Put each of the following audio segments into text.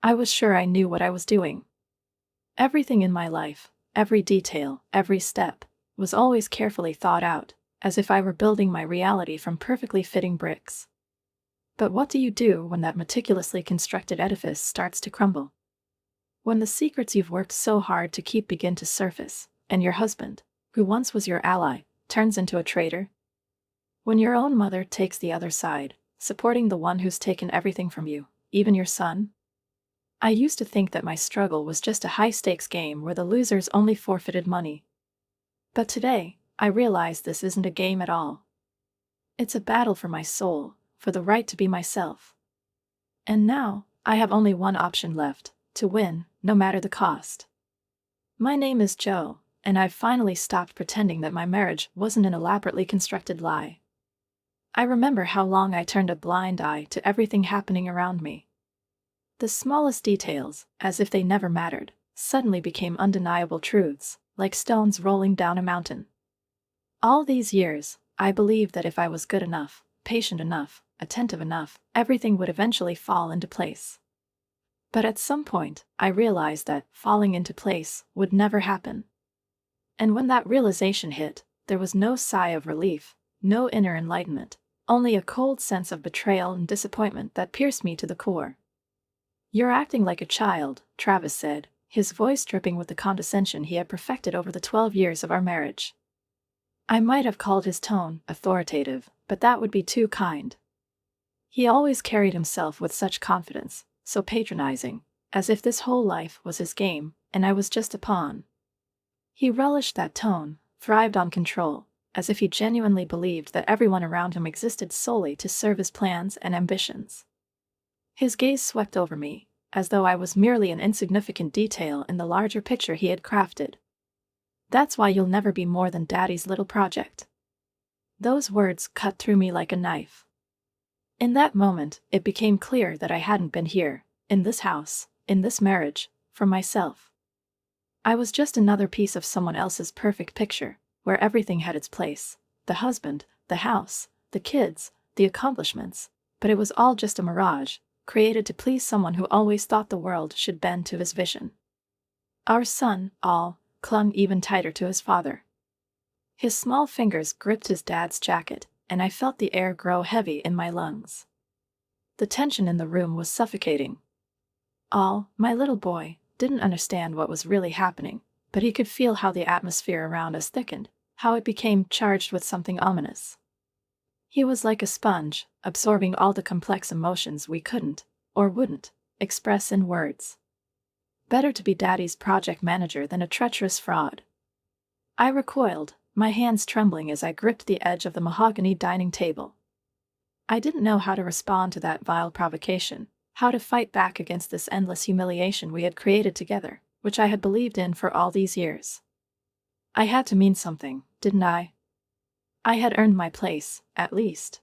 I was sure I knew what I was doing. Everything in my life, every detail, every step, was always carefully thought out, as if I were building my reality from perfectly fitting bricks. But what do you do when that meticulously constructed edifice starts to crumble? When the secrets you've worked so hard to keep begin to surface, and your husband, who once was your ally, turns into a traitor? When your own mother takes the other side, supporting the one who's taken everything from you, even your son? I used to think that my struggle was just a high-stakes game where the losers only forfeited money. But today, I realize this isn't a game at all. It's a battle for my soul, for the right to be myself. And now, I have only one option left, to win, no matter the cost. My name is Joe, and I've finally stopped pretending that my marriage wasn't an elaborately constructed lie. I remember how long I turned a blind eye to everything happening around me. The smallest details, as if they never mattered, suddenly became undeniable truths, like stones rolling down a mountain. All these years, I believed that if I was good enough, patient enough, attentive enough, everything would eventually fall into place. But at some point, I realized that falling into place would never happen. And when that realization hit, there was no sigh of relief, no inner enlightenment, only a cold sense of betrayal and disappointment that pierced me to the core. "You're acting like a child," Travis said, his voice dripping with the condescension he had perfected over the 12 years of our marriage. I might have called his tone authoritative, but that would be too kind. He always carried himself with such confidence, so patronizing, as if this whole life was his game, and I was just a pawn. He relished that tone, thrived on control, as if he genuinely believed that everyone around him existed solely to serve his plans and ambitions. His gaze swept over me, as though I was merely an insignificant detail in the larger picture he had crafted. "That's why you'll never be more than Daddy's little project." Those words cut through me like a knife. In that moment, it became clear that I hadn't been here, in this house, in this marriage, for myself. I was just another piece of someone else's perfect picture, where everything had its place: the husband, the house, the kids, the accomplishments, but it was all just a mirage, created to please someone who always thought the world should bend to his vision. Our son, Al, clung even tighter to his father. His small fingers gripped his dad's jacket, and I felt the air grow heavy in my lungs. The tension in the room was suffocating. Al, my little boy, didn't understand what was really happening, but he could feel how the atmosphere around us thickened, how it became charged with something ominous. He was like a sponge, absorbing all the complex emotions we couldn't, or wouldn't, express in words. Better to be Daddy's project manager than a treacherous fraud. I recoiled, my hands trembling as I gripped the edge of the mahogany dining table. I didn't know how to respond to that vile provocation, how to fight back against this endless humiliation we had created together, which I had believed in for all these years. I had to mean something, didn't I? I had earned my place, at least.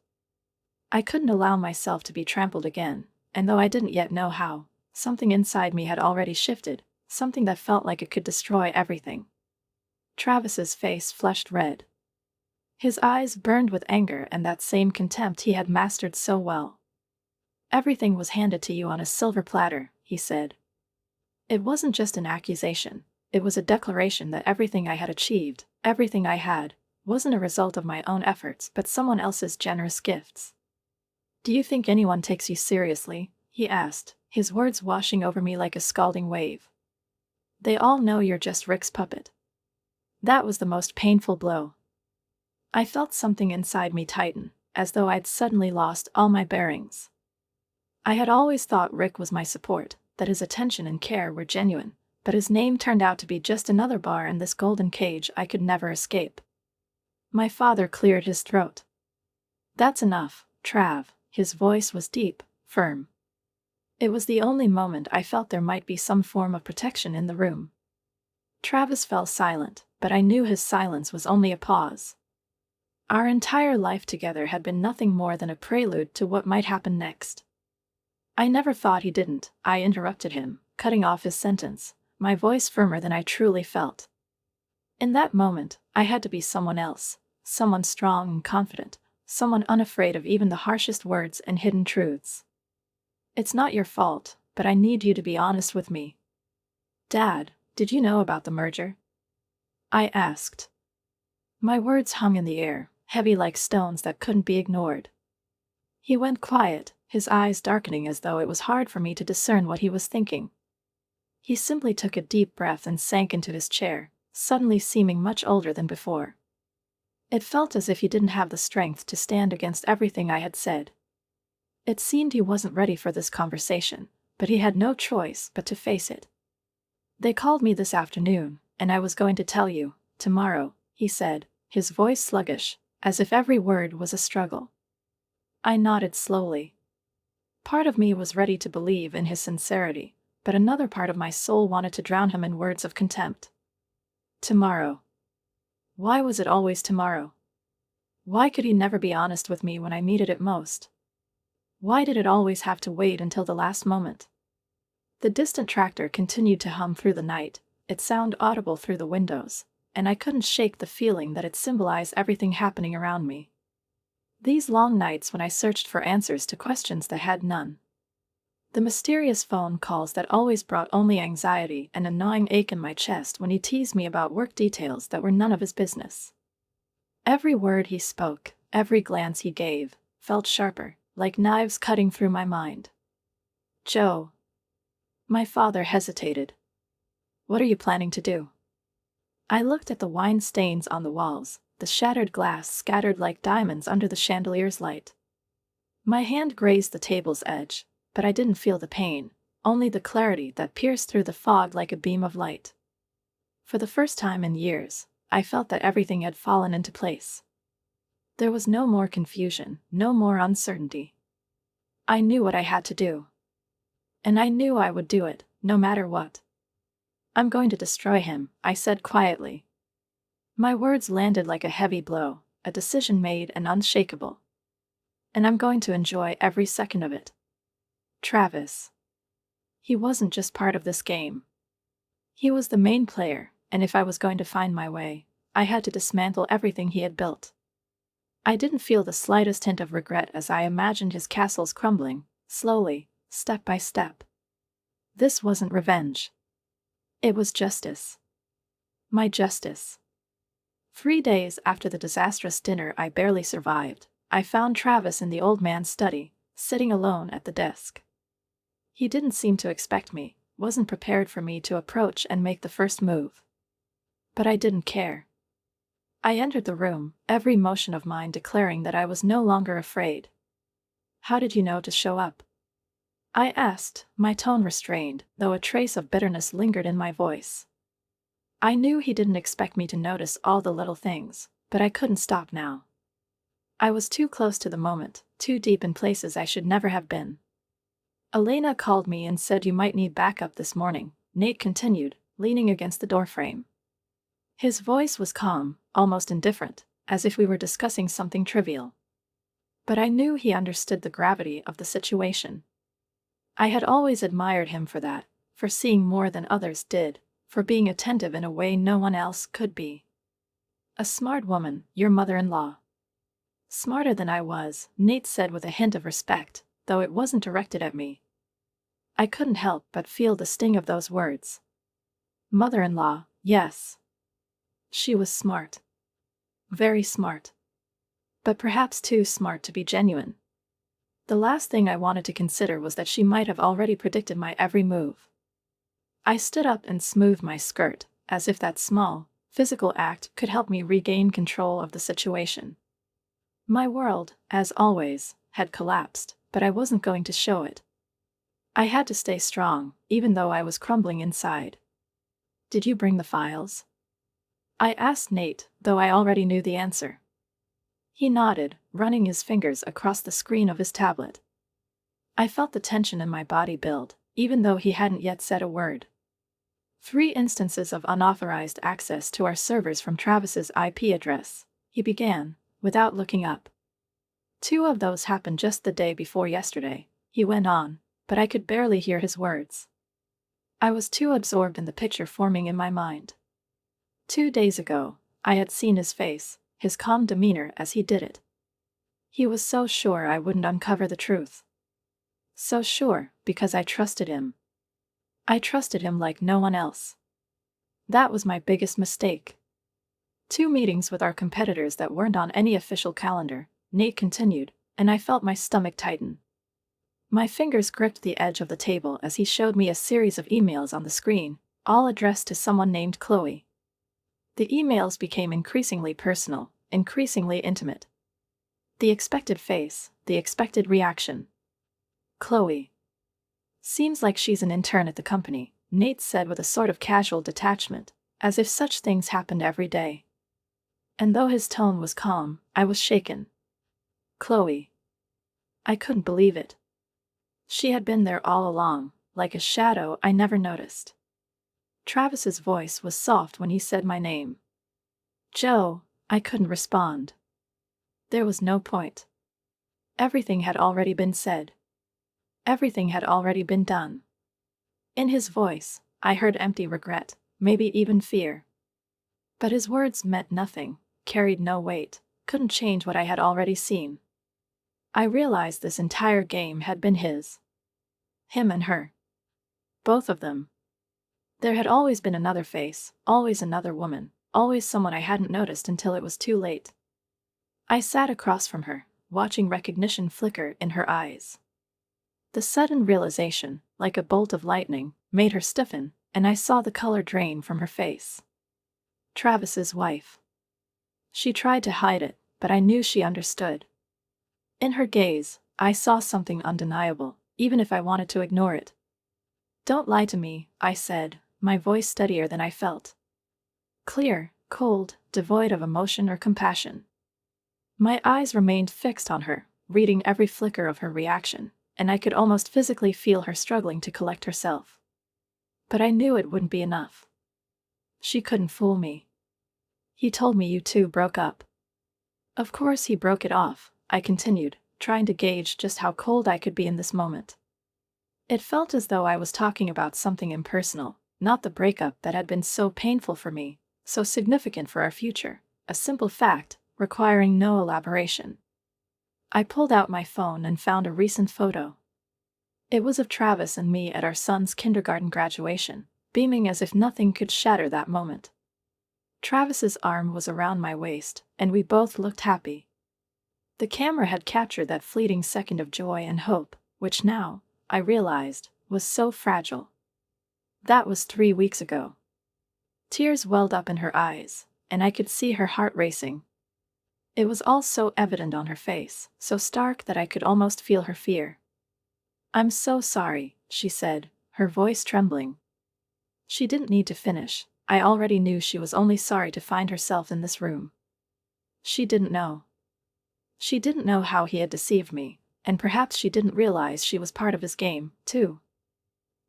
I couldn't allow myself to be trampled again, and though I didn't yet know how, something inside me had already shifted, something that felt like it could destroy everything. Travis's face flushed red. His eyes burned with anger and that same contempt he had mastered so well. "Everything was handed to you on a silver platter," he said. It wasn't just an accusation, it was a declaration that everything I had achieved, everything I had, wasn't a result of my own efforts but someone else's generous gifts. "Do you think anyone takes you seriously?" he asked, his words washing over me like a scalding wave. "They all know you're just Rick's puppet." That was the most painful blow. I felt something inside me tighten, as though I'd suddenly lost all my bearings. I had always thought Rick was my support, that his attention and care were genuine, but his name turned out to be just another bar in this golden cage I could never escape. My father cleared his throat. "That's enough, Trav," his voice was deep, firm. It was the only moment I felt there might be some form of protection in the room. Travis fell silent, but I knew his silence was only a pause. Our entire life together had been nothing more than a prelude to what might happen next. "I never thought he didn't," I interrupted him, cutting off his sentence, my voice firmer than I truly felt. In that moment, I had to be someone else, someone strong and confident, someone unafraid of even the harshest words and hidden truths. "It's not your fault," but I need you to be honest with me. Dad, did you know about the merger? I asked. My words hung in the air, heavy like stones that couldn't be ignored. He went quiet, his eyes darkening as though it was hard for me to discern what he was thinking. He simply took a deep breath and sank into his chair, suddenly seeming much older than before. It felt as if he didn't have the strength to stand against everything I had said. It seemed he wasn't ready for this conversation, but he had no choice but to face it. They called me this afternoon, and I was going to tell you, tomorrow, he said, his voice sluggish, as if every word was a struggle. I nodded slowly. Part of me was ready to believe in his sincerity, but another part of my soul wanted to drown him in words of contempt. Tomorrow. Why was it always tomorrow? Why could he never be honest with me when I needed it most? Why did it always have to wait until the last moment? The distant tractor continued to hum through the night, its sound audible through the windows, and I couldn't shake the feeling that it symbolized everything happening around me. These long nights when I searched for answers to questions that had none. The mysterious phone calls that always brought only anxiety and a gnawing ache in my chest when he teased me about work details that were none of his business. Every word he spoke, every glance he gave, felt sharper, like knives cutting through my mind. Joe. My father hesitated. What are you planning to do? I looked at the wine stains on the walls, the shattered glass scattered like diamonds under the chandelier's light. My hand grazed the table's edge, but I didn't feel the pain, only the clarity that pierced through the fog like a beam of light. For the first time in years, I felt that everything had fallen into place. There was no more confusion, no more uncertainty. I knew what I had to do. And I knew I would do it, no matter what. I'm going to destroy him, I said quietly. My words landed like a heavy blow, a decision made and unshakable. And I'm going to enjoy every second of it. Travis. He wasn't just part of this game. He was the main player, and if I was going to find my way, I had to dismantle everything he had built. I didn't feel the slightest hint of regret as I imagined his castles crumbling, slowly, step by step. This wasn't revenge. It was justice. My justice. 3 days after the disastrous dinner I barely survived, I found Travis in the old man's study, sitting alone at the desk. He didn't seem to expect me, wasn't prepared for me to approach and make the first move. But I didn't care. I entered the room, every motion of mine declaring that I was no longer afraid. How did you know to show up? I asked, my tone restrained, though a trace of bitterness lingered in my voice. I knew he didn't expect me to notice all the little things, but I couldn't stop now. I was too close to the moment, too deep in places I should never have been. Elena called me and said you might need backup this morning, Nate continued, leaning against the doorframe. His voice was calm, almost indifferent, as if we were discussing something trivial. But I knew he understood the gravity of the situation. I had always admired him for that, for seeing more than others did, for being attentive in a way no one else could be. A smart woman, your mother-in-law. Smarter than I was, Nate said with a hint of respect, though it wasn't directed at me. I couldn't help but feel the sting of those words. Mother-in-law, yes. She was smart. Very smart. But perhaps too smart to be genuine. The last thing I wanted to consider was that she might have already predicted my every move. I stood up and smoothed my skirt, as if that small, physical act could help me regain control of the situation. My world, as always, had collapsed, but I wasn't going to show it. I had to stay strong, even though I was crumbling inside. Did you bring the files? I asked Nate, though I already knew the answer. He nodded, running his fingers across the screen of his tablet. I felt the tension in my body build, even though he hadn't yet said a word. 3 instances of unauthorized access to our servers from Travis's IP address, he began, without looking up. 2 of those happened just the day before yesterday, he went on, but I could barely hear his words. I was too absorbed in the picture forming in my mind. 2 days ago, I had seen his face, his calm demeanor as he did it. He was so sure I wouldn't uncover the truth. So sure, because I trusted him. I trusted him like no one else. That was my biggest mistake. 2 meetings with our competitors that weren't on any official calendar, Nate continued, and I felt my stomach tighten. My fingers gripped the edge of the table as he showed me a series of emails on the screen, all addressed to someone named Chloe. The emails became increasingly personal, increasingly intimate. The expected face, the expected reaction. Chloe. Seems like she's an intern at the company, Nate said with a sort of casual detachment, as if such things happened every day. And though his tone was calm, I was shaken. Chloe. I couldn't believe it. She had been there all along, like a shadow I never noticed. Travis's voice was soft when he said my name. Joe, I couldn't respond. There was no point. Everything had already been said. Everything had already been done. In his voice, I heard empty regret, maybe even fear. But his words meant nothing, carried no weight, couldn't change what I had already seen. I realized this entire game had been his. Him and her. Both of them. There had always been another face, always another woman, always someone I hadn't noticed until it was too late. I sat across from her, watching recognition flicker in her eyes. The sudden realization, like a bolt of lightning, made her stiffen, and I saw the color drain from her face. Travis's wife. She tried to hide it, but I knew she understood. In her gaze, I saw something undeniable, even if I wanted to ignore it. Don't lie to me, I said, my voice steadier than I felt. Clear, cold, devoid of emotion or compassion. My eyes remained fixed on her, reading every flicker of her reaction, and I could almost physically feel her struggling to collect herself. But I knew it wouldn't be enough. She couldn't fool me. He told me you two broke up. Of course he broke it off, I continued, trying to gauge just how cold I could be in this moment. It felt as though I was talking about something impersonal, not the breakup that had been so painful for me, so significant for our future, a simple fact, requiring no elaboration. I pulled out my phone and found a recent photo. It was of Travis and me at our son's kindergarten graduation, beaming as if nothing could shatter that moment. Travis's arm was around my waist, and we both looked happy. The camera had captured that fleeting second of joy and hope, which now, I realized, was so fragile. That was 3 weeks ago. Tears welled up in her eyes, and I could see her heart racing. It was all so evident on her face, so stark that I could almost feel her fear. I'm so sorry, she said, her voice trembling. She didn't need to finish. I already knew she was only sorry to find herself in this room. She didn't know. She didn't know how he had deceived me, and perhaps she didn't realize she was part of his game, too.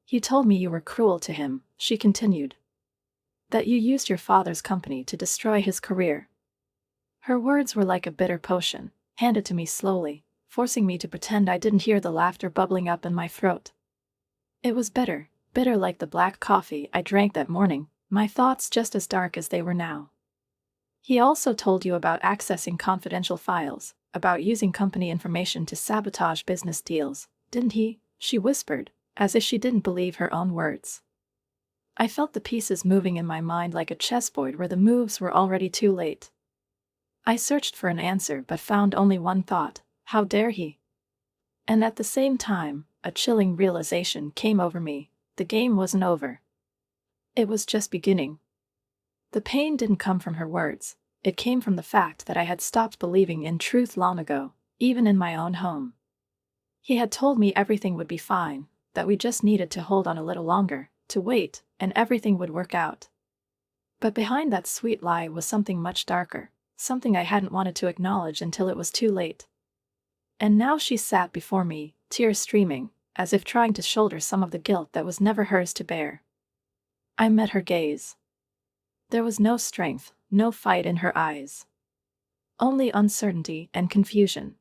He told me you were cruel to him, she continued. That you used your father's company to destroy his career. Her words were like a bitter potion, handed to me slowly, forcing me to pretend I didn't hear the laughter bubbling up in my throat. It was bitter, bitter like the black coffee I drank that morning, my thoughts just as dark as they were now. He also told you about accessing confidential files, about using company information to sabotage business deals, didn't he? She whispered, as if she didn't believe her own words. I felt the pieces moving in my mind like a chessboard where the moves were already too late. I searched for an answer but found only one thought: how dare he? And at the same time, a chilling realization came over me: the game wasn't over. It was just beginning. The pain didn't come from her words, it came from the fact that I had stopped believing in truth long ago, even in my own home. He had told me everything would be fine, that we just needed to hold on a little longer, to wait, and everything would work out. But behind that sweet lie was something much darker, something I hadn't wanted to acknowledge until it was too late. And now she sat before me, tears streaming, as if trying to shoulder some of the guilt that was never hers to bear. I met her gaze. There was no strength, no fight in her eyes. Only uncertainty and confusion.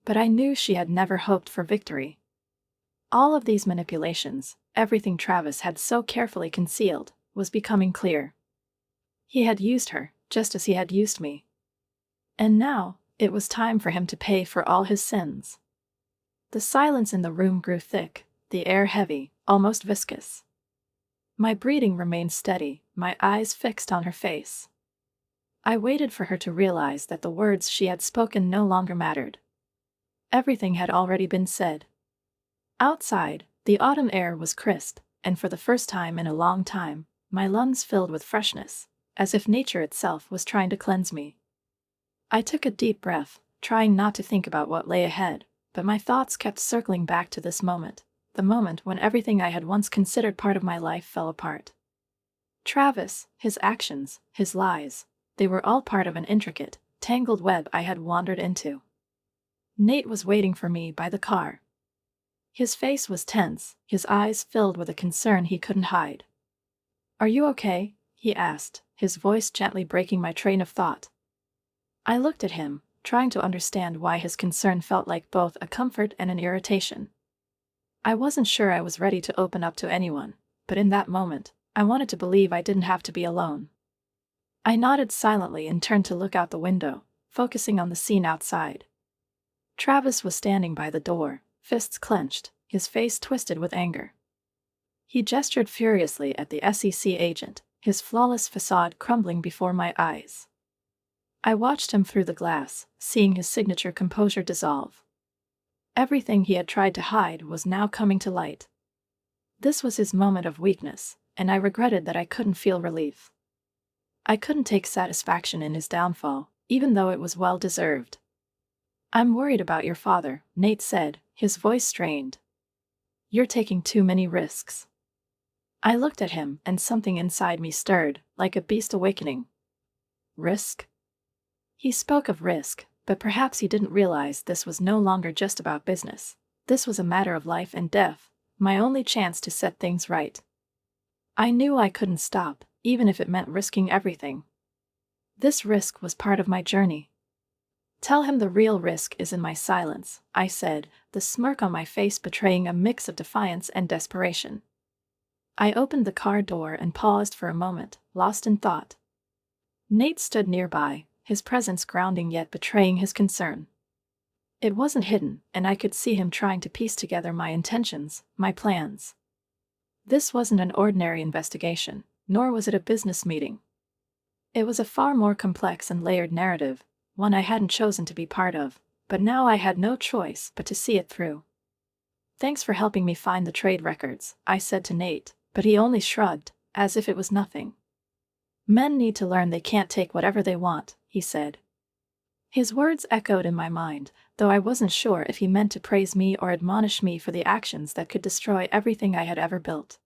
But I knew she had never hoped for victory. All of these manipulations, everything Travis had so carefully concealed, was becoming clear. He had used her, just as he had used me. And now, it was time for him to pay for all his sins. The silence in the room grew thick, the air heavy, almost viscous. My breathing remained steady, my eyes fixed on her face. I waited for her to realize that the words she had spoken no longer mattered. Everything had already been said. Outside, the autumn air was crisp, and for the first time in a long time, my lungs filled with freshness, as if nature itself was trying to cleanse me. I took a deep breath, trying not to think about what lay ahead, but my thoughts kept circling back to this moment, the moment when everything I had once considered part of my life fell apart. Travis, his actions, his lies, they were all part of an intricate, tangled web I had wandered into. Nate was waiting for me by the car. His face was tense, his eyes filled with a concern he couldn't hide. "Are you okay?" he asked, his voice gently breaking my train of thought. I looked at him, trying to understand why his concern felt like both a comfort and an irritation. I wasn't sure I was ready to open up to anyone, but in that moment, I wanted to believe I didn't have to be alone. I nodded silently and turned to look out the window, focusing on the scene outside. Travis was standing by the door, fists clenched, his face twisted with anger. He gestured furiously at the SEC agent, his flawless facade crumbling before my eyes. I watched him through the glass, seeing his signature composure dissolve. Everything he had tried to hide was now coming to light. This was his moment of weakness, and I regretted that I couldn't feel relief. I couldn't take satisfaction in his downfall, even though it was well-deserved. "I'm worried about your father," Nate said, his voice strained. "You're taking too many risks." I looked at him, and something inside me stirred, like a beast awakening. Risk? He spoke of risk, but perhaps he didn't realize this was no longer just about business. This was a matter of life and death, my only chance to set things right. I knew I couldn't stop, even if it meant risking everything. This risk was part of my journey. "Tell him the real risk is in my silence," I said, the smirk on my face betraying a mix of defiance and desperation. I opened the car door and paused for a moment, lost in thought. Nate stood nearby, his presence grounding yet betraying his concern. It wasn't hidden, and I could see him trying to piece together my intentions, my plans. This wasn't an ordinary investigation, nor was it a business meeting. It was a far more complex and layered narrative, one I hadn't chosen to be part of, but now I had no choice but to see it through. "Thanks for helping me find the trade records," I said to Nate, but he only shrugged, as if it was nothing. "Men need to learn they can't take whatever they want," he said. His words echoed in my mind, though I wasn't sure if he meant to praise me or admonish me for the actions that could destroy everything I had ever built.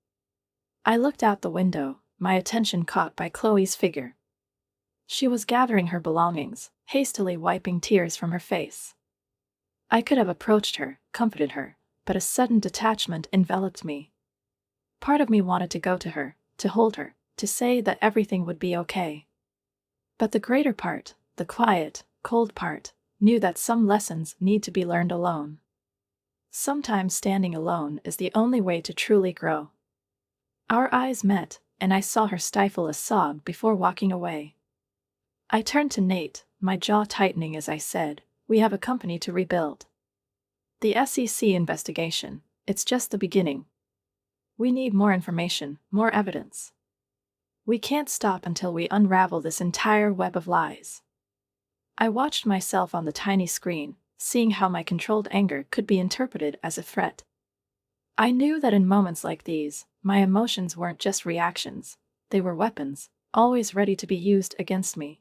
I looked out the window, my attention caught by Chloe's figure. She was gathering her belongings, hastily wiping tears from her face. I could have approached her, comforted her, but a sudden detachment enveloped me. Part of me wanted to go to her, to hold her, to say that everything would be okay. But the greater part, the quiet, cold part, knew that some lessons need to be learned alone. Sometimes standing alone is the only way to truly grow. Our eyes met, and I saw her stifle a sob before walking away. I turned to Nate, my jaw tightening as I said, "We have a company to rebuild. The SEC investigation, it's just the beginning. We need more information, more evidence. We can't stop until we unravel this entire web of lies." I watched myself on the tiny screen, seeing how my controlled anger could be interpreted as a threat. I knew that in moments like these, my emotions weren't just reactions, they were weapons, always ready to be used against me.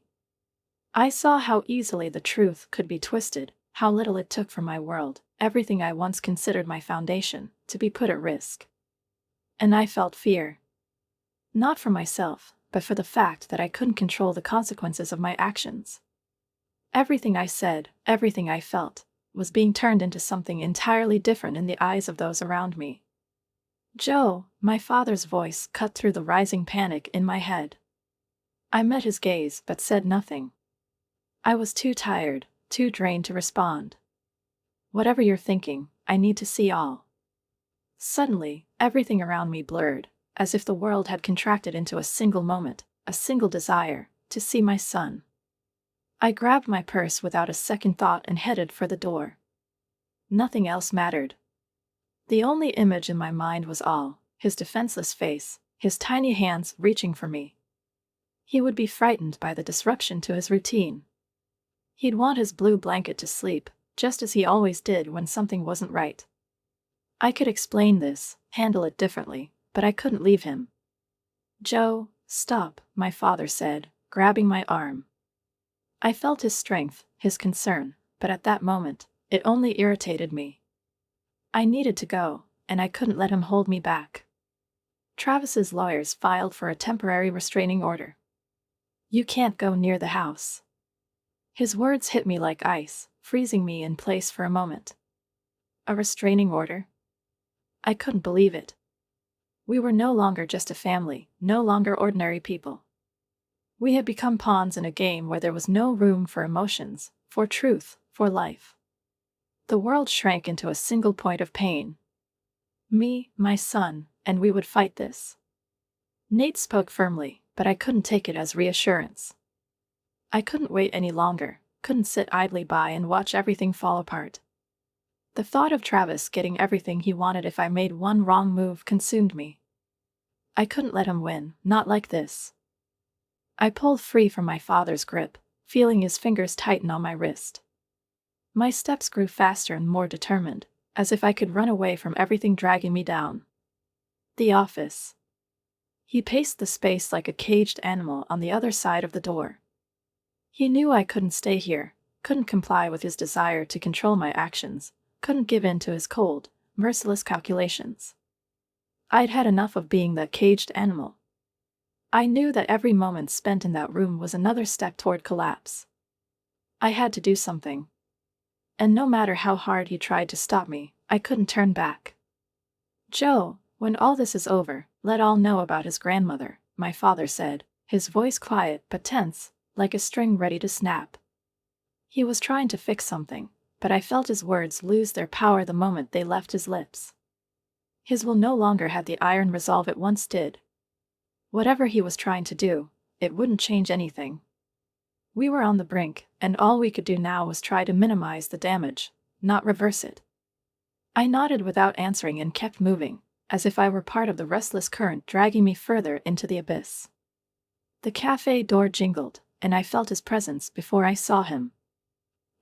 I saw how easily the truth could be twisted, how little it took for my world, everything I once considered my foundation, to be put at risk. And I felt fear. Not for myself, but for the fact that I couldn't control the consequences of my actions. Everything I said, everything I felt, was being turned into something entirely different in the eyes of those around me. "Joe," my father's voice cut through the rising panic in my head. I met his gaze but said nothing. I was too tired, too drained to respond. "Whatever you're thinking, I need to see all." Suddenly, everything around me blurred, as if the world had contracted into a single moment, a single desire, to see my son. I grabbed my purse without a second thought and headed for the door. Nothing else mattered. The only image in my mind was Al, his defenseless face, his tiny hands reaching for me. He would be frightened by the disruption to his routine. He'd want his blue blanket to sleep, just as he always did when something wasn't right. I could explain this, handle it differently, but I couldn't leave him. "Joe, stop," my father said, grabbing my arm. I felt his strength, his concern, but at that moment, it only irritated me. I needed to go, and I couldn't let him hold me back. Travis's lawyers filed for a temporary restraining order. "You can't go near the house." His words hit me like ice, freezing me in place for a moment. A restraining order? I couldn't believe it. We were no longer just a family, no longer ordinary people. We had become pawns in a game where there was no room for emotions, for truth, for life. The world shrank into a single point of pain. Me, my son, and we would fight this. Nate spoke firmly, but I couldn't take it as reassurance. I couldn't wait any longer, couldn't sit idly by and watch everything fall apart. The thought of Travis getting everything he wanted if I made one wrong move consumed me. I couldn't let him win, not like this. I pulled free from my father's grip, feeling his fingers tighten on my wrist. My steps grew faster and more determined, as if I could run away from everything dragging me down. The office. He paced the space like a caged animal on the other side of the door. He knew I couldn't stay here, couldn't comply with his desire to control my actions, couldn't give in to his cold, merciless calculations. I'd had enough of being that caged animal. I knew that every moment spent in that room was another step toward collapse. I had to do something. And no matter how hard he tried to stop me, I couldn't turn back. "Joe, when all this is over, let Al know about his grandmother," my father said, his voice quiet but tense, like a string ready to snap. He was trying to fix something, but I felt his words lose their power the moment they left his lips. His will no longer had the iron resolve it once did. Whatever he was trying to do, it wouldn't change anything. We were on the brink, and all we could do now was try to minimize the damage, not reverse it. I nodded without answering and kept moving, as if I were part of the restless current dragging me further into the abyss. The cafe door jingled, and I felt his presence before I saw him.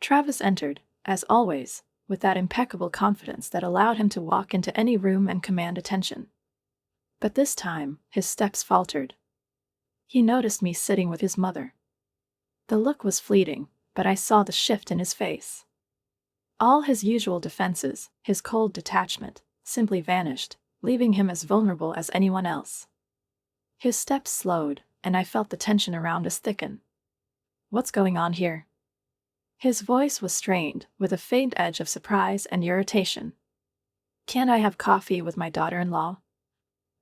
Travis entered, as always, with that impeccable confidence that allowed him to walk into any room and command attention. But this time, his steps faltered. He noticed me sitting with his mother. The look was fleeting, but I saw the shift in his face. All his usual defenses, his cold detachment, simply vanished, leaving him as vulnerable as anyone else. His steps slowed, and I felt the tension around us thicken. "What's going on here?" His voice was strained, with a faint edge of surprise and irritation. "Can't I have coffee with my daughter-in-law?"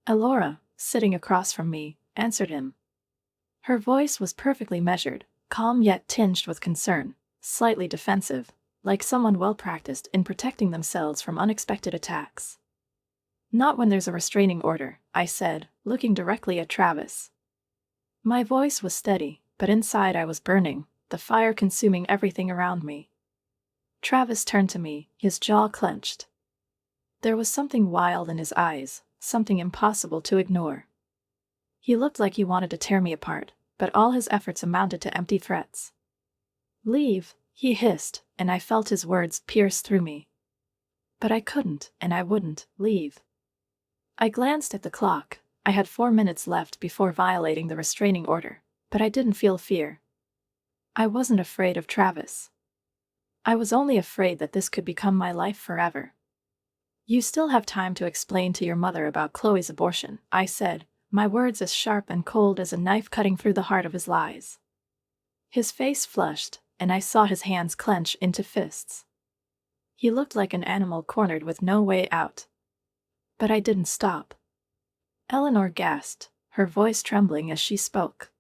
Elora, sitting across from me, answered him. Her voice was perfectly measured, calm yet tinged with concern, slightly defensive, like someone well-practiced in protecting themselves from unexpected attacks. "Not when there's a restraining order," I said, looking directly at Travis. My voice was steady, but inside I was burning, the fire consuming everything around me. Travis turned to me, his jaw clenched. There was something wild in his eyes, something impossible to ignore. He looked like he wanted to tear me apart, but all his efforts amounted to empty threats. "Leave," he hissed, and I felt his words pierce through me. But I couldn't, and I wouldn't, leave. I glanced at the clock. I had 4 minutes left before violating the restraining order, but I didn't feel fear. I wasn't afraid of Travis. I was only afraid that this could become my life forever. "You still have time to explain to your mother about Chloe's abortion," I said, my words as sharp and cold as a knife cutting through the heart of his lies. His face flushed, and I saw his hands clench into fists. He looked like an animal cornered with no way out. But I didn't stop. Eleanor gasped, her voice trembling as she spoke.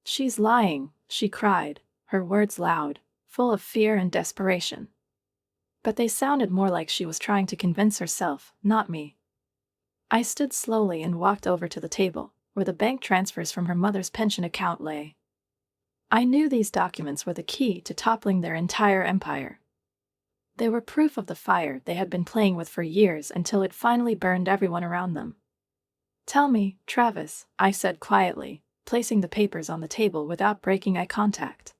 "She's lying," she cried, her words loud, full of fear and desperation. But they sounded more like she was trying to convince herself, not me. I stood slowly and walked over to the table, where the bank transfers from her mother's pension account lay. I knew these documents were the key to toppling their entire empire. They were proof of the fire they had been playing with for years until it finally burned everyone around them. "Tell me, Travis," I said quietly, placing the papers on the table without breaking eye contact.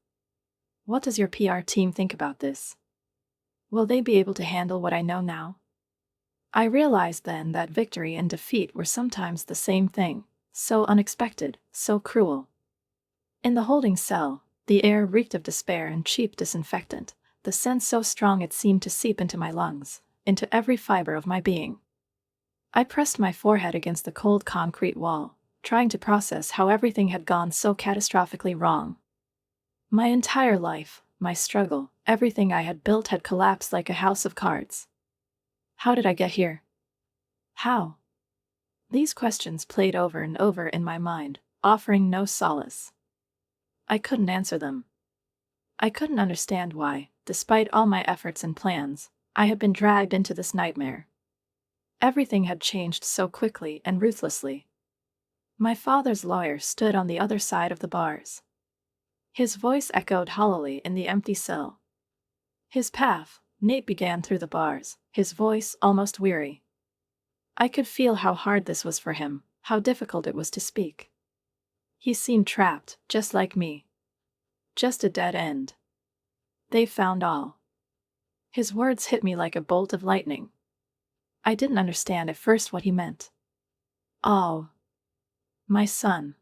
"What does your PR team think about this? Will they be able to handle what I know now?" I realized then that victory and defeat were sometimes the same thing, so unexpected, so cruel. In the holding cell, the air reeked of despair and cheap disinfectant, the scent so strong it seemed to seep into my lungs, into every fiber of my being. I pressed my forehead against the cold concrete wall, trying to process how everything had gone so catastrophically wrong. My entire life, my struggle, everything I had built had collapsed like a house of cards. How did I get here? How? These questions played over and over in my mind, offering no solace. I couldn't answer them. I couldn't understand why, despite all my efforts and plans, I had been dragged into this nightmare. Everything had changed so quickly and ruthlessly. My father's lawyer stood on the other side of the bars. His voice echoed hollowly in the empty cell. His path, Nate began through the bars, his voice almost weary. I could feel how hard this was for him, how difficult it was to speak. He seemed trapped, just like me. Just a dead end. They found all. His words hit me like a bolt of lightning. I didn't understand at first what he meant. "Oh, my son."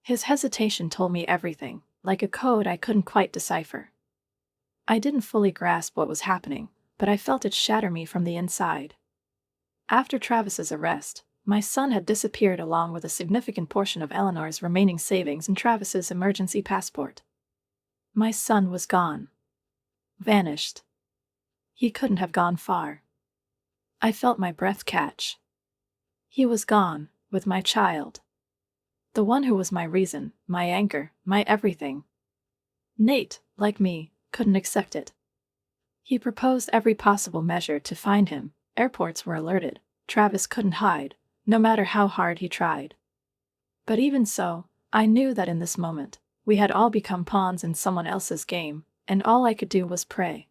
His hesitation told me everything, like a code I couldn't quite decipher. I didn't fully grasp what was happening, but I felt it shatter me from the inside. After Travis's arrest, my son had disappeared along with a significant portion of Eleanor's remaining savings and Travis's emergency passport. My son was gone. Vanished. He couldn't have gone far. I felt my breath catch. He was gone, with my child. The one who was my reason, my anchor, my everything. Nate, like me, couldn't accept it. He proposed every possible measure to find him. Airports were alerted. Travis couldn't hide, no matter how hard he tried. But even so, I knew that in this moment, we had all become pawns in someone else's game, and all I could do was pray.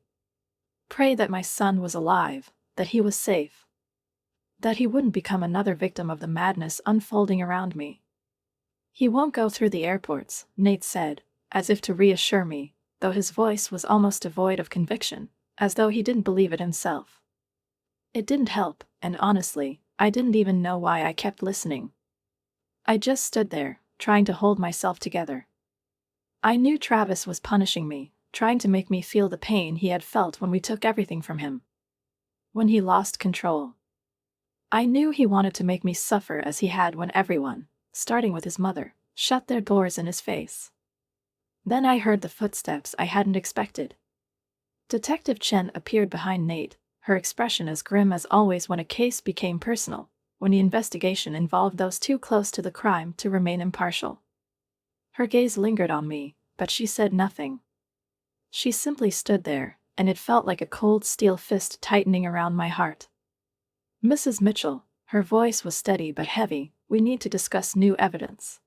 Pray that my son was alive, that he was safe. That he wouldn't become another victim of the madness unfolding around me. "He won't go through the airports," Nate said, as if to reassure me, though his voice was almost devoid of conviction, as though he didn't believe it himself. It didn't help, and honestly, I didn't even know why I kept listening. I just stood there, trying to hold myself together. I knew Travis was punishing me, trying to make me feel the pain he had felt when we took everything from him. When he lost control. I knew he wanted to make me suffer as he had when everyone, starting with his mother, shut their doors in his face. Then I heard the footsteps I hadn't expected. Detective Chen appeared behind Nate, her expression as grim as always when a case became personal, when the investigation involved those too close to the crime to remain impartial. Her gaze lingered on me, but she said nothing. She simply stood there, and it felt like a cold steel fist tightening around my heart. "Mrs. Mitchell," her voice was steady but heavy, "we need to discuss new evidence."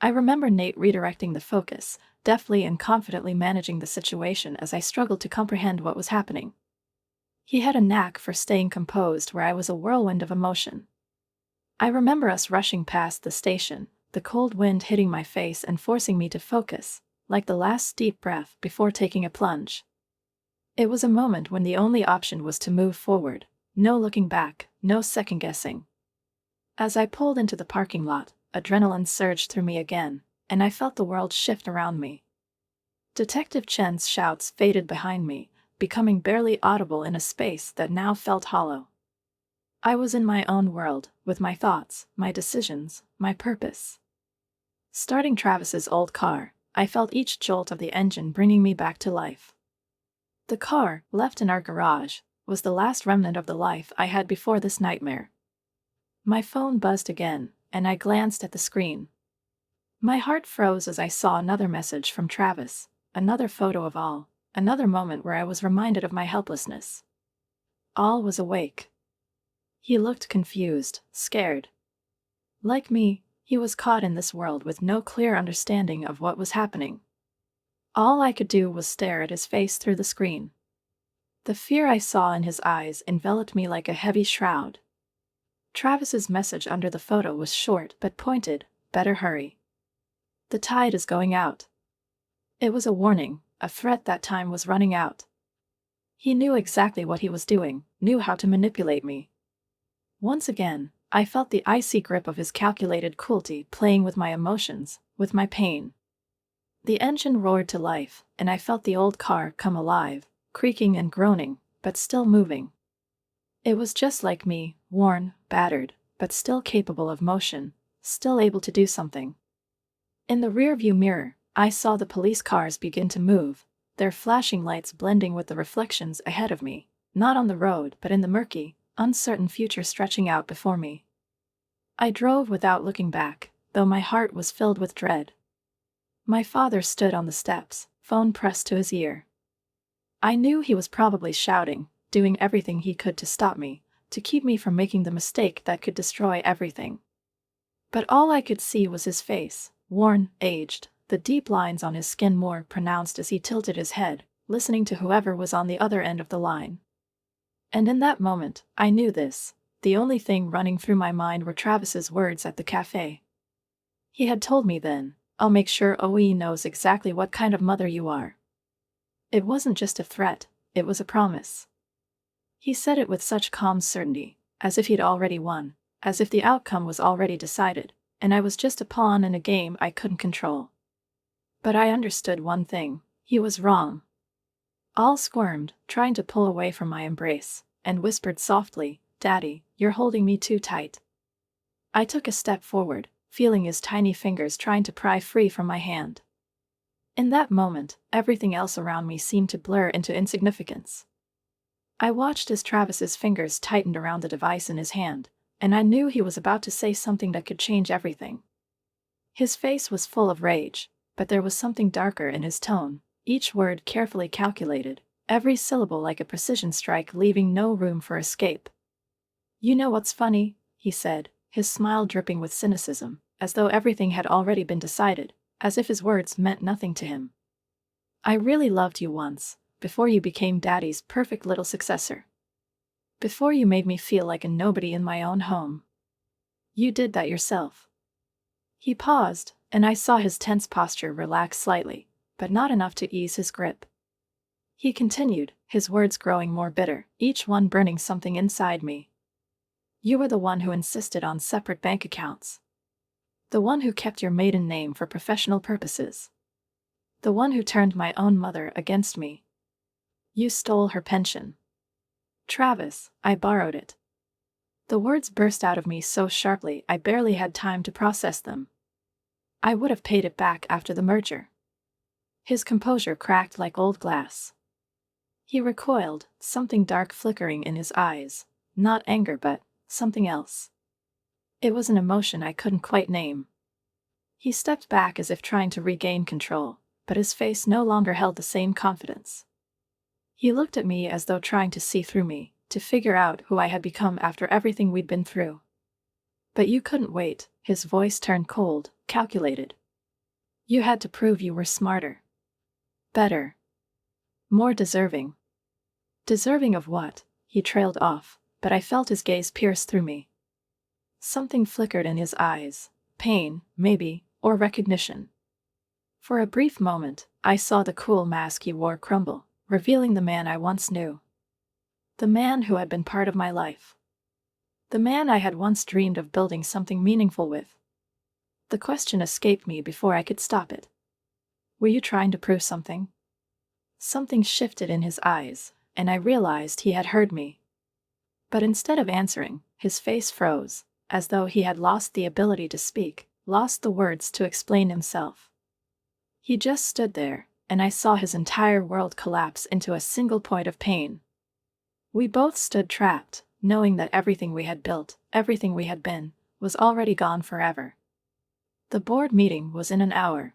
I remember Nate redirecting the focus, deftly and confidently managing the situation as I struggled to comprehend what was happening. He had a knack for staying composed where I was a whirlwind of emotion. I remember us rushing past the station, the cold wind hitting my face and forcing me to focus, like the last deep breath before taking a plunge. It was a moment when the only option was to move forward, no looking back, no second-guessing. As I pulled into the parking lot, adrenaline surged through me again, and I felt the world shift around me. Detective Chen's shouts faded behind me, becoming barely audible in a space that now felt hollow. I was in my own world, with my thoughts, my decisions, my purpose. Starting Travis's old car, I felt each jolt of the engine bringing me back to life. The car, left in our garage, was the last remnant of the life I had before this nightmare. My phone buzzed again, and I glanced at the screen. My heart froze as I saw another message from Travis, another photo of All, another moment where I was reminded of my helplessness. All was awake. He looked confused, scared. Like me, he was caught in this world with no clear understanding of what was happening. All I could do was stare at his face through the screen. The fear I saw in his eyes enveloped me like a heavy shroud. Travis's message under the photo was short but pointed: better hurry. The tide is going out. It was a warning, a threat that time was running out. He knew exactly what he was doing, knew how to manipulate me. Once again, I felt the icy grip of his calculated cruelty playing with my emotions, with my pain. The engine roared to life, and I felt the old car come alive, creaking and groaning, but still moving. It was just like me, worn, battered, but still capable of motion, still able to do something. In the rearview mirror, I saw the police cars begin to move, their flashing lights blending with the reflections ahead of me, not on the road but in the murky, uncertain future stretching out before me. I drove without looking back, though my heart was filled with dread. My father stood on the steps, phone pressed to his ear. I knew he was probably shouting, doing everything he could to stop me, to keep me from making the mistake that could destroy everything. But all I could see was his face, worn, aged, the deep lines on his skin more pronounced as he tilted his head, listening to whoever was on the other end of the line. And in that moment, I knew this. The only thing running through my mind were Travis's words at the cafe. He had told me then, "I'll make sure OE knows exactly what kind of mother you are." It wasn't just a threat, it was a promise. He said it with such calm certainty, as if he'd already won, as if the outcome was already decided, and I was just a pawn in a game I couldn't control. But I understood one thing: he was wrong. All squirmed, trying to pull away from my embrace, and whispered softly, "Daddy, you're holding me too tight." I took a step forward, feeling his tiny fingers trying to pry free from my hand. In that moment, everything else around me seemed to blur into insignificance. I watched as Travis's fingers tightened around the device in his hand, and I knew he was about to say something that could change everything. His face was full of rage, but there was something darker in his tone, each word carefully calculated, every syllable like a precision strike, leaving no room for escape. "You know what's funny?" he said, his smile dripping with cynicism, as though everything had already been decided, as if his words meant nothing to him. "I really loved you once, before you became Daddy's perfect little successor. Before you made me feel like a nobody in my own home. You did that yourself." He paused, and I saw his tense posture relax slightly, but not enough to ease his grip. He continued, his words growing more bitter, each one burning something inside me. "You were the one who insisted on separate bank accounts. The one who kept your maiden name for professional purposes. The one who turned my own mother against me. You stole her pension." "Travis, I borrowed it." The words burst out of me so sharply I barely had time to process them. "I would have paid it back after the merger." His composure cracked like old glass. He recoiled, something dark flickering in his eyes, not anger but something else. It was an emotion I couldn't quite name. He stepped back as if trying to regain control, but his face no longer held the same confidence. He looked at me as though trying to see through me, to figure out who I had become after everything we'd been through. "But you couldn't wait," his voice turned cold, calculated. "You had to prove you were smarter. Better. More deserving." "Deserving of what?" He trailed off, but I felt his gaze pierce through me. Something flickered in his eyes, pain, maybe, or recognition. For a brief moment, I saw the cruel mask he wore crumble, revealing the man I once knew. The man who had been part of my life. The man I had once dreamed of building something meaningful with. The question escaped me before I could stop it. "Were you trying to prove something?" Something shifted in his eyes, and I realized he had heard me. But instead of answering, his face froze, as though he had lost the ability to speak, lost the words to explain himself. He just stood there, and I saw his entire world collapse into a single point of pain. We both stood trapped, knowing that everything we had built, everything we had been, was already gone forever. The board meeting was in an hour.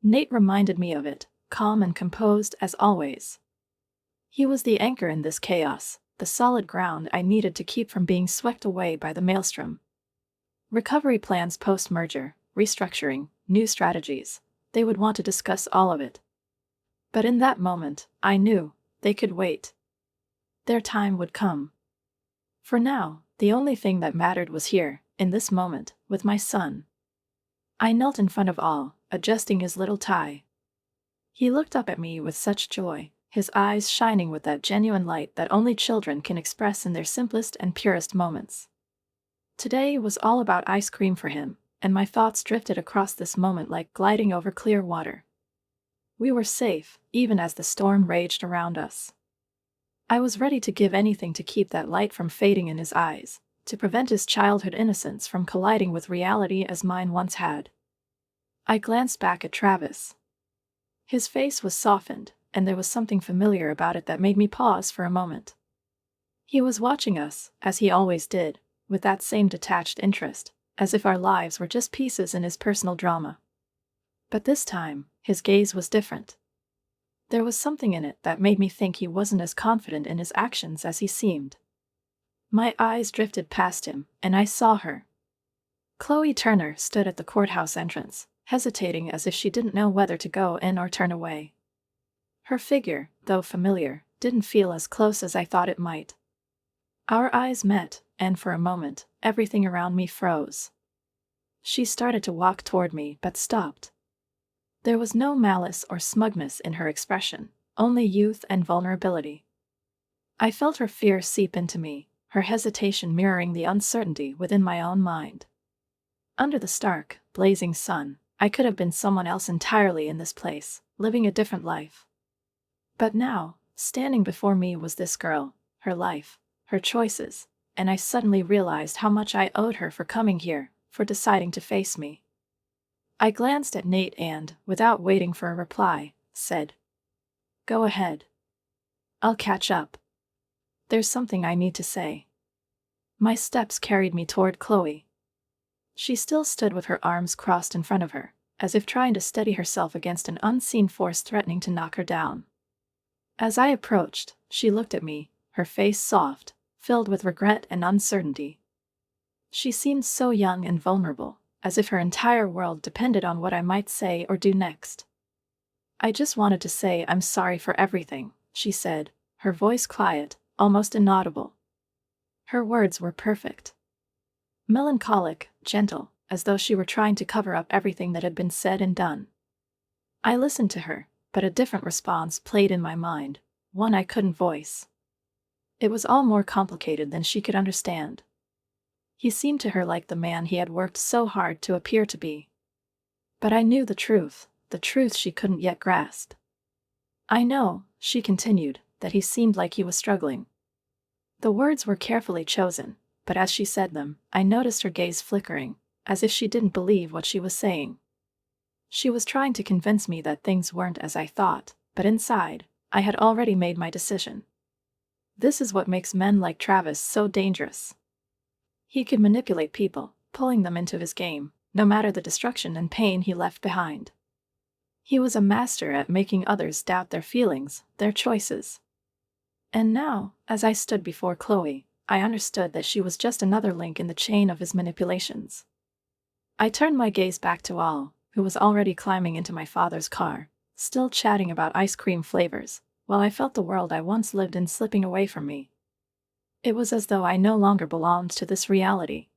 Nate reminded me of it, calm and composed as always. He was the anchor in this chaos, the solid ground I needed to keep from being swept away by the maelstrom. Recovery plans post-merger, restructuring, new strategies. They would want to discuss all of it. But in that moment, I knew they could wait. Their time would come. For now, the only thing that mattered was here, in this moment, with my son. I knelt in front of all, adjusting his little tie. He looked up at me with such joy, his eyes shining with that genuine light that only children can express in their simplest and purest moments. Today was all about ice cream for him, and my thoughts drifted across this moment like gliding over clear water. We were safe, even as the storm raged around us. I was ready to give anything to keep that light from fading in his eyes, to prevent his childhood innocence from colliding with reality as mine once had. I glanced back at Travis. His face was softened, and there was something familiar about it that made me pause for a moment. He was watching us, as he always did, with that same detached interest, as if our lives were just pieces in his personal drama. But this time, his gaze was different. There was something in it that made me think he wasn't as confident in his actions as he seemed. My eyes drifted past him, and I saw her. Chloe Turner stood at the courthouse entrance, hesitating as if she didn't know whether to go in or turn away. Her figure, though familiar, didn't feel as close as I thought it might. Our eyes met, and for a moment, everything around me froze. She started to walk toward me but stopped. There was no malice or smugness in her expression, only youth and vulnerability. I felt her fear seep into me, her hesitation mirroring the uncertainty within my own mind. Under the stark, blazing sun, I could have been someone else entirely in this place, living a different life. But now, standing before me was this girl, her life, her choices, and I suddenly realized how much I owed her for coming here, for deciding to face me. I glanced at Nate and, without waiting for a reply, said, "Go ahead. I'll catch up. There's something I need to say." My steps carried me toward Chloe. She still stood with her arms crossed in front of her, as if trying to steady herself against an unseen force threatening to knock her down. As I approached, she looked at me, her face soft, filled with regret and uncertainty. She seemed so young and vulnerable, as if her entire world depended on what I might say or do next. "I just wanted to say I'm sorry for everything," she said, her voice quiet, almost inaudible. Her words were perfect. Melancholic, gentle, as though she were trying to cover up everything that had been said and done. I listened to her, but a different response played in my mind, one I couldn't voice. It was all more complicated than she could understand. He seemed to her like the man he had worked so hard to appear to be. But I knew the truth she couldn't yet grasp. "I know," she continued, "that he seemed like he was struggling." The words were carefully chosen, but as she said them, I noticed her gaze flickering, as if she didn't believe what she was saying. She was trying to convince me that things weren't as I thought, but inside, I had already made my decision. This is what makes men like Travis so dangerous. He could manipulate people, pulling them into his game, no matter the destruction and pain he left behind. He was a master at making others doubt their feelings, their choices. And now, as I stood before Chloe, I understood that she was just another link in the chain of his manipulations. I turned my gaze back to Al, who was already climbing into my father's car, still chatting about ice cream flavors, while I felt the world I once lived in slipping away from me. It was as though I no longer belonged to this reality.